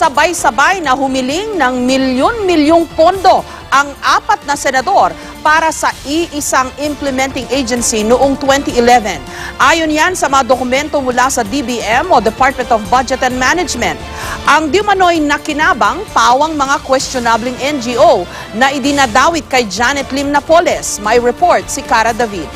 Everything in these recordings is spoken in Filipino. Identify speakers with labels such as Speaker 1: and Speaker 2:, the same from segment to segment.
Speaker 1: Sabay-sabay na humiling ng milyon-milyong pondo ang 4 na senador para sa iisang implementing agency noong 2011. Ayon yan sa mga dokumento mula sa DBM o Department of Budget and Management. Ang diumanoy nakinabang pawang mga questionabling NGO na idinadawit kay Janet Lim Napoles. May report si Cara David.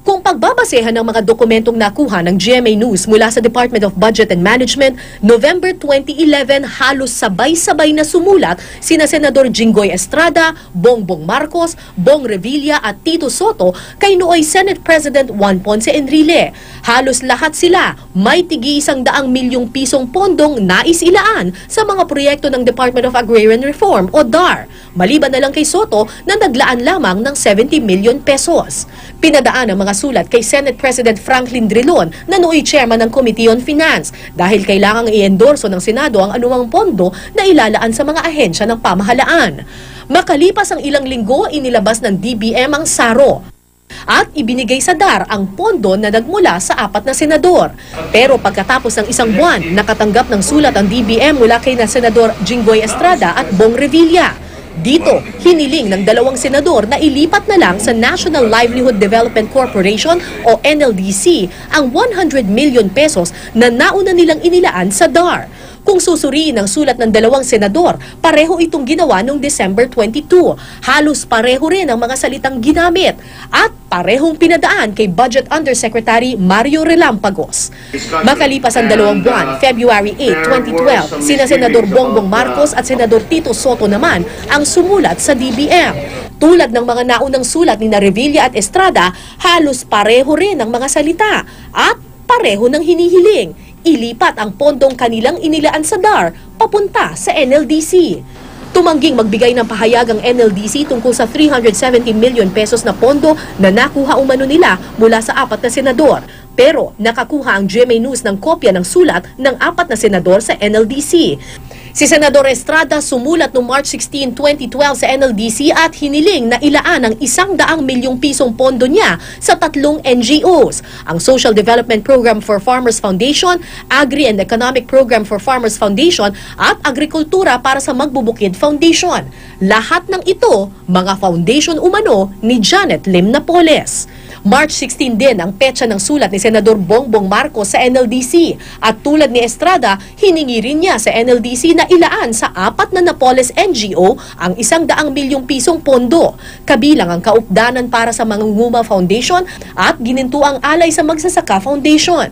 Speaker 2: Kung pagbabasehan ng mga dokumentong nakuha ng GMA News mula sa Department of Budget and Management, November 2011 halos sabay-sabay na sumulat sina Senador Jinggoy Estrada, Bongbong Marcos, Bong Revilla at Tito Soto kay nooy Senate President Juan Ponce Enrile. Halos lahat sila may tig-100 milyong pisong pondong nais ilaan sa mga proyekto ng Department of Agrarian Reform o DAR. Maliban na lang kay Soto na naglaan lamang ng 70 million pesos. Pinadaan ang mga sulat kay Senate President Franklin Drilon na nooy chairman ng Committee on Finance dahil kailangang i-endorso ng Senado ang anumang pondo na ilalaan sa mga ahensya ng pamahalaan. Makalipas ang ilang linggo, inilabas ng DBM ang SARO at ibinigay sa DAR ang pondo na nagmula sa 4 na senador. Pero pagkatapos ng isang buwan, nakatanggap ng sulat ang DBM mula kay na Senador Jinggoy Estrada at Bong Revilla. Dito, hiniling ng 2 senador na ilipat na lang sa National Livelihood Development Corporation o NLDC ang 100 million pesos na nauna nilang inilaan sa DAR. Kung susuriin ang sulat ng 2 senador, pareho itong ginawa noong December 22. Halos pareho rin ang mga salitang ginamit at parehong pinadaan kay Budget Undersecretary Mario Relampagos. Makalipas ang 2 buwan, February 8, 2012, sina Senador Bongbong Marcos at Senador Tito Soto naman ang sumulat sa DBM. Tulad ng mga naunang sulat ni Revilla at Estrada, halos pareho rin ang mga salita at pareho ng hinihiling. Ilipat ang pondong kanilang inilaan sa DAR papunta sa NLDC. Tumangging magbigay ng pahayag ang NLDC tungkol sa 370 million pesos na pondo na nakuha umano nila mula sa 4 na senador. Pero nakakuha ang GMA News ng kopya ng sulat ng 4 na senador sa NLDC. Si Senador Estrada sumulat noong March 16, 2012 sa NLDC at hiniling na ilaan ang 100 milyong pisong pondo niya sa 3 NGOs, ang Social Development Program for Farmers Foundation, Agri and Economic Program for Farmers Foundation at Agrikultura para sa Magbubukid Foundation. Lahat ng ito, mga foundation umano ni Janet Lim Napoles. March 16 din ang petsa ng sulat ni Senador Bongbong Marcos sa NLDC at tulad ni Estrada, hiningi rin niya sa NLDC na ilaan sa 4 na Napoles NGO ang 100 milyong pisong pondo, kabilang ang kaupdanan para sa Mangunguma Foundation at Ginintuang Alay sa Magsasaka Foundation.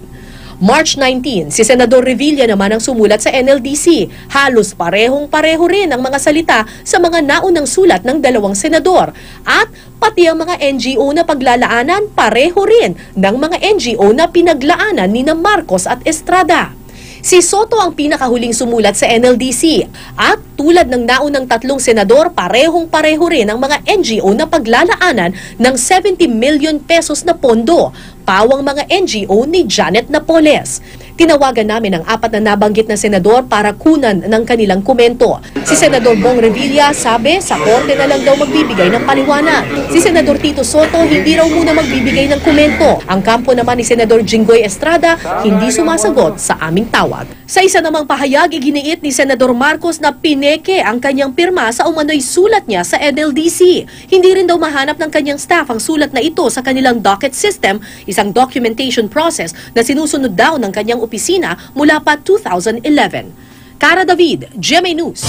Speaker 2: March 19, si Senador Revilla naman ang sumulat sa NLDC. Halos parehong-pareho rin ang mga salita sa mga naunang sulat ng 2 senador. At pati ang mga NGO na paglalaanan, pareho rin ng mga NGO na pinaglaanan ni na Marcos at Estrada. Si Soto ang pinakahuling sumulat sa NLDC at tulad ng naunang 3 senador, parehong-pareho rin ang mga NGO na paglalaanan ng 70 million pesos na pondo, pawang mga NGO ni Janet Napoles. Tinawagan namin ang 4 na nabanggit na senador para kunan ng kanilang komento. Si Senador Bong Revilla sabi sa korte na lang daw magbibigay ng paliwanag. Si Senador Tito Soto hindi raw muna magbibigay ng komento. Ang kampo naman ni Senador Jinggoy Estrada hindi sumasagot sa aming tawag. Sa isa namang pahayag, iginiit ni Senador Marcos na pineke ang kanyang pirma sa umano'y sulat niya sa NLDC. Hindi rin daw mahanap ng kanyang staff ang sulat na ito sa kanilang docket system, isang documentation process na sinusunod daw ng kanyang opisina mula pa 2011. Cara David, GMA News.